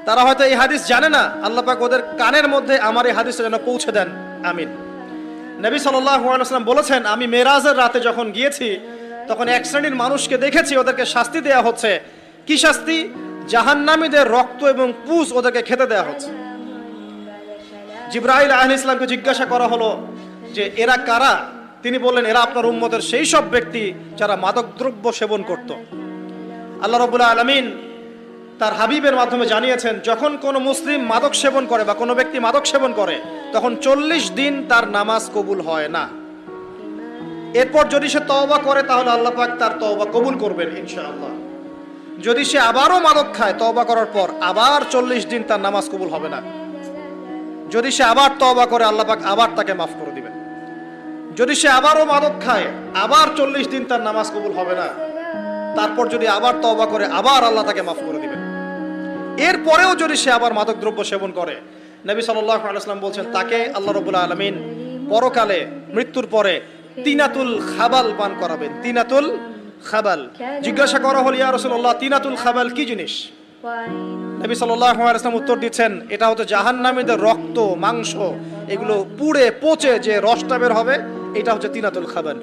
তারা হয়তো এই হাদিস জানে না, আল্লাহ পাক ওদের কানের মধ্যে আমার এই হাদিসটা যেন পৌঁছে দেন, আমিন। নবী সাল্লাল্লাহু আলাইহি ওয়াসাল্লাম বলেছেন, আমি মেরাজের রাতে যখন গিয়েছি তখন এক শ্রেণীর মানুষকে দেখেছি, ওদেরকে শাস্তি দেয়া হচ্ছে। কি শাস্তি? জাহান্নামীদের রক্ত এবং পুঁজ ওদেরকে খেতে দেয়া হচ্ছে। জিবরাইল আলাইহিস সালামকে জিজ্ঞাসা করা হলো যে এরা কারা? তিনি বললেন, এরা আপনার উম্মতের সেই সব ব্যক্তি যারা মাদকদ্রব্য সেবন করত। আল্লাহ রাব্বুল আলামিন তার হাবিবের মাধ্যমে জানিয়েছেন, যখন কোনো মুসলিম মাদক সেবন করে বা কোনো ব্যক্তি মাদক সেবন করে তখন 40 দিন তার নামাজ কবুল হয় না। এরপর যদি সে তওবা করে তাহলে আল্লাহ পাক তার তওবা কবুল করবেন ইনশাআল্লাহ। যদি সে আবারও মাদক খায় তওবা করার পর, আবার 40 দিন তার নামাজ কবুল হবে না। যদি সে আবার তওবা করে আল্লাহ পাক আবার তাকে মাফ করে দিবেন। যদি সে আবারও মাদক খায় আবার 40 দিন তার নামাজ কবুল হবে না। তারপর যদি আবার তওবা করে আবার আল্লাহ তাকে মাফ করে দিবেন। এরপরেও যদি সে আবার মাদক দ্রব্য সেবন করে, নবী সাল্লাল্লাহু আলাইহি ওয়াসাল্লাম বলছেন তাকে আল্লাহ রাব্বুল আলামিন পরকালে মৃত্যুর পরে তিনাতুল খাবাল পান করাবেন। তিনাতুল খাবাল। জিজ্ঞাসা করা হলো, ইয়া রাসূলুল্লাহ, তিনাতুল খাবাল কি জিনিস? নবী সাল্লাল্লাহু আলাইহি ওয়াসাল্লাম উত্তর দিচ্ছেন, এটা হচ্ছে জাহান্নামীদের রক্ত, মাংস, এগুলো পুড়ে পচে যে রসটা বের হবে, এটা হচ্ছে তিনাতুল খাবাল।